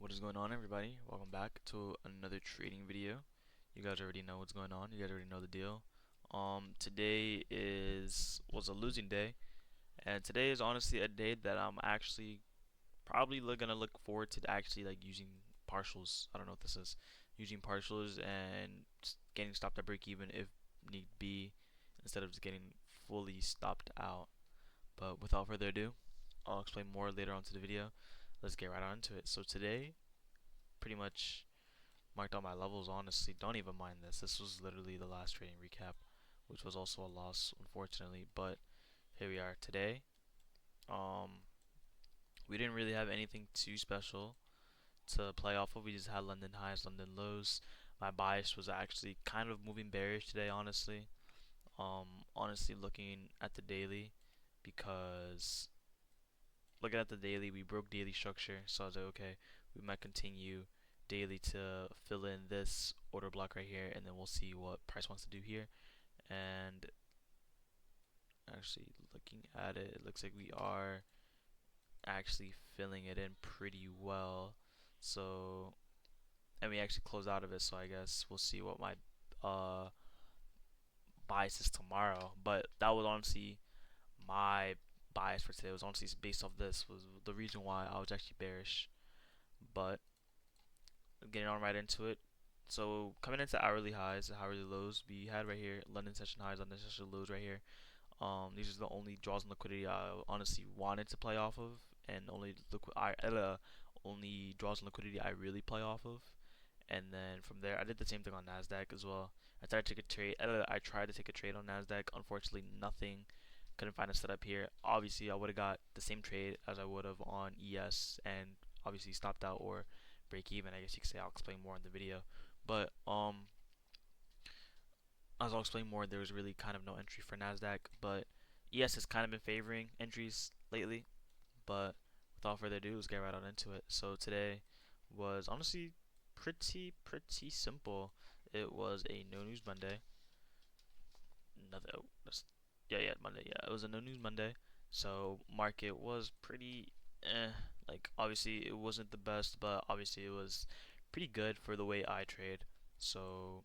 What is going on, everybody? Welcome back to another trading video. You guys already know what's going on. You guys already know the deal. Today was a losing day, and today is honestly a day that I'm actually probably gonna look forward to actually like using partials. I don't know what this is. Using partials and just getting stopped at break even if need be, instead of just getting fully stopped out. But without further ado, I'll explain more later on to the video. Let's get right on to it. So today, pretty much marked out my levels. Honestly, don't even mind this. This was literally the last trading recap, which was also a loss, unfortunately. But here we are today. Um, we didn't really have anything too special to play off of. We just had London highs, London lows. My bias was actually kind of moving bearish today, honestly. Honestly, looking at the daily, because looking at the daily, we broke daily structure, so I was like, okay, we might continue daily to fill in this order block right here, and then we'll see what price wants to do here. And actually, looking at it, it looks like we are actually filling it in pretty well. So, and we actually closed out of it, so I guess we'll see what my uh bias is tomorrow. But that was honestly my bias for today. Was honestly based off this, was the reason why I was actually bearish. But getting on right into it. So coming into hourly highs and hourly lows, we had right here London session highs, London session lows right here. These are the only draws and liquidity I honestly wanted to play off of, and only draws and liquidity I really play off of. And then from there, I did the same thing on Nasdaq as well. I tried to take a trade. I tried to take a trade on Nasdaq. Unfortunately, nothing. Couldn't find a setup here. Obviously, I would have got the same trade as I would have on ES, and obviously stopped out or break even. I guess you could say. I'll explain more in the video. But as I'll explain more, there was really kind of no entry for Nasdaq. But ES has kind of been favoring entries lately. But without further ado, let's get right on into it. So today was honestly pretty simple. It was a no news Monday. Another oh, Monday. Yeah, it was a no news Monday. So market was pretty like obviously it wasn't the best, but obviously it was pretty good for the way I trade. So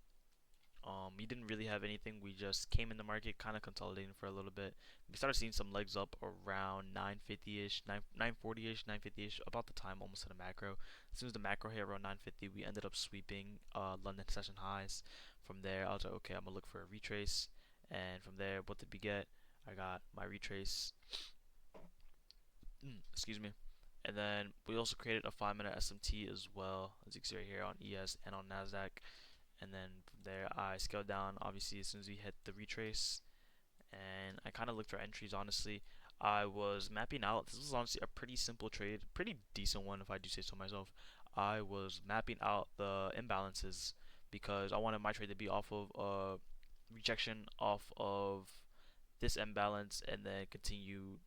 we didn't really have anything. We just came in the market, kind of consolidating for a little bit. We started seeing some legs up around 950-ish, 940-ish, 950-ish, about the time almost at a macro. As soon as the macro hit around 950, we ended up sweeping London session highs. From there, I was like, okay, I'm gonna look for a retrace. And from there, what did we get? I got my retrace. Excuse me. And then we also created a 5-minute SMT as well, as you can see right here on ES and on Nasdaq. And then from there I scaled down obviously as soon as we hit the retrace, and I kind of looked for entries. Honestly, I was mapping out, this was honestly a pretty simple trade, pretty decent one if I do say so myself. I was mapping out the imbalances because I wanted my trade to be off of rejection off of this imbalance and then continue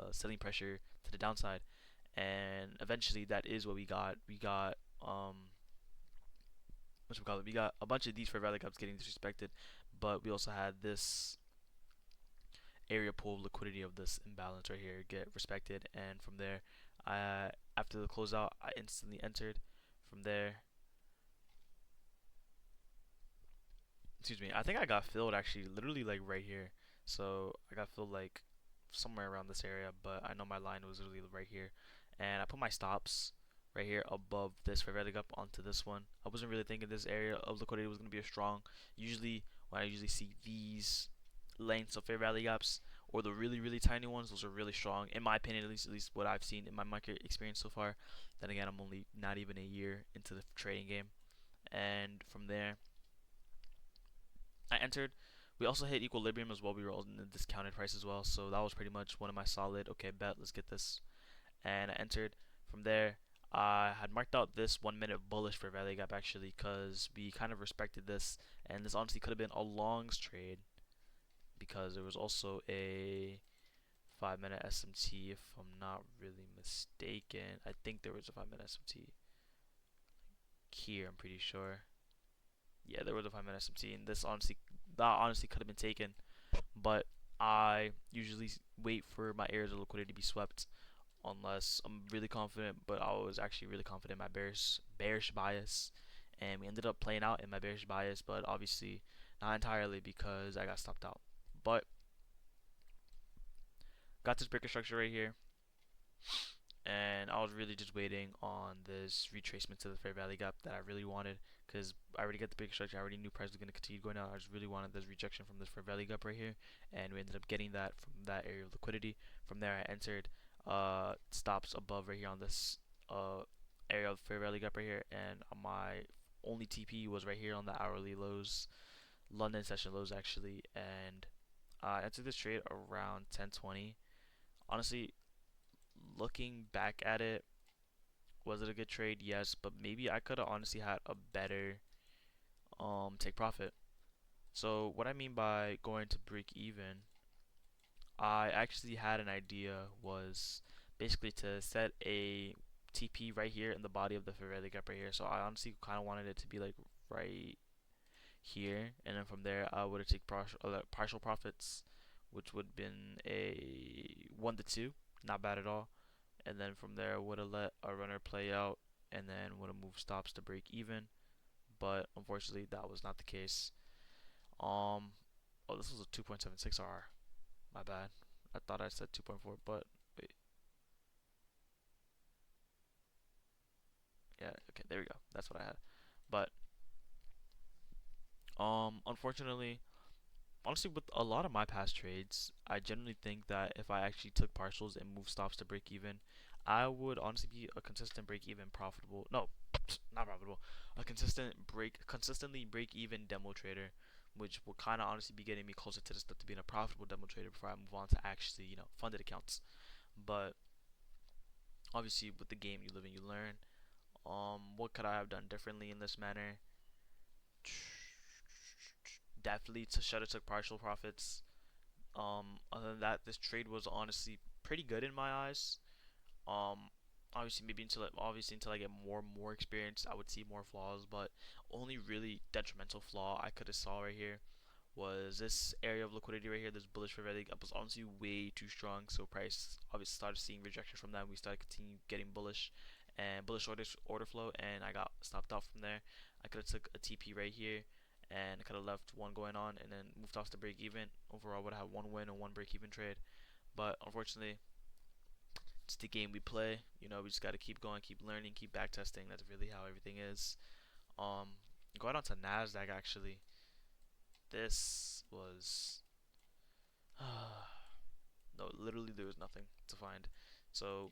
selling pressure to the downside, and eventually that is what we got. We got a bunch of these for Valley Cups getting disrespected, but we also had this area pool liquidity of this imbalance right here get respected, and from there, after the closeout, I instantly entered. From there, excuse me, I think I got filled actually, literally like right here. So I got filled like somewhere around this area, but I know my line was literally right here, and I put my stops right here above this fair value gap onto this one. I wasn't really thinking this area of liquidity was going to be a strong. Usually, when I usually see these lengths of fair value gaps or the really tiny ones, those are really strong in my opinion, at least what I've seen in my market experience so far. Then again, I'm only not even a year into the trading game, and from there I entered. We also hit equilibrium as well. We were all in the discounted price as well, so that was pretty much one of my solid. Okay, bet, let's get this, and I entered. From there, I had marked out this 1 minute bullish for value gap actually, because we kind of respected this, and this honestly could have been a longs trade because there was also a 5-minute SMT if I'm not really mistaken. I think there was a 5-minute SMT here. I'm pretty sure. Yeah, there was a 5-minute SMT, and that honestly could have been taken, but I usually wait for my areas of liquidity to be swept unless I'm really confident, but I was actually really confident in my bearish bias, and we ended up playing out in my bearish bias, but obviously not entirely because I got stopped out. But got this breaker structure right here, and I was really just waiting on this retracement to the fair value gap that I really wanted, because I already got the breaker structure. I already knew price was going to continue going down. I just really wanted this rejection from this fair value gap right here, and we ended up getting that from that area of liquidity. From there, I entered stops above right here on this area of fair value gap right here, and my only TP was right here on the hourly lows, London session lows actually, and I entered this trade around 10:20. Honestly, looking back at it, was it a good trade? Yes, but maybe I could have honestly had a better take profit. So what I mean by going to break even, I actually had an idea was basically to set a TP right here in the body of the fair value gap right here. So I honestly kind of wanted it to be like right here, and then from there I would have taken partial profits, which would have been a 1 to 2, not bad at all. And then from there I would have let a runner play out, and then would have moved stops to break even. But unfortunately, that was not the case. Um, oh, this was a 2.76 R. My bad. I thought I said 2.4, but wait. Yeah, okay, there we go. That's what I had. But unfortunately, honestly, with a lot of my past trades, I generally think that if I actually took partials and moved stops to break even, I would honestly be a consistent break even profitable. No, not profitable. A consistently break even demo trader, which will kind of honestly be getting me closer to the step to being a profitable demo trader before I move on to actually, funded accounts. But obviously, with the game you live and you learn. What could I have done differently in this manner? Definitely to should have took partial profits. Other than that, this trade was honestly pretty good in my eyes. Um, obviously maybe until I get more experience, I would see more flaws. But only really detrimental flaw I could have saw right here was this area of liquidity right here. This bullish fair value gap was honestly way too strong. So price obviously started seeing rejection from that. We started continue getting bullish and bullish order flow, and I got stopped out from there. I could have took a TP right here, and I could have left one going on and then moved off to break even. Overall, would have had one win and one break even trade. But unfortunately, it's the game we play. We just got to keep going, keep learning, keep back testing. That's really how everything is. Going on to Nasdaq actually. This was no, literally there was nothing to find. So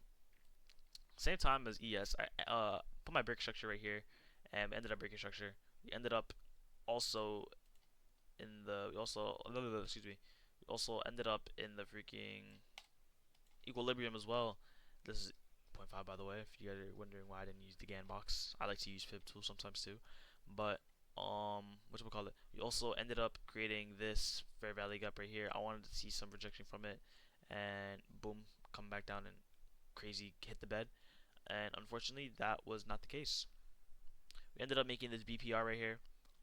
same time as ES, I put my break structure right here, and ended up breaking structure. We ended up also in the we also excuse me, we also ended up in the freaking equilibrium as well. This is zero point 0.5 by the way. If you guys are wondering why I didn't use the GAN box, I like to use Fib tool sometimes too. But what we call it? We also ended up creating this fair value gap right here. I wanted to see some rejection from it, and boom, come back down and crazy hit the bed. And unfortunately, that was not the case. We ended up making this BPR right here.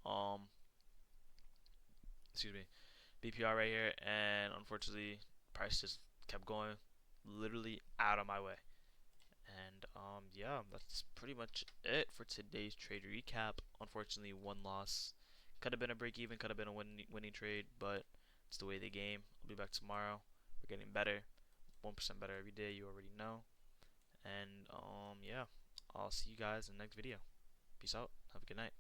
Um, excuse me, BPR right here, and unfortunately, price just kept going, literally out of my way. And yeah, that's pretty much it for today's trade recap. Unfortunately, one loss. Could have been a break even, could have been a winning trade, but it's the way of the game. I'll be back tomorrow. We're getting better, 1% better every day. You already know. And yeah, I'll see you guys in the next video. Peace out. Have a good night.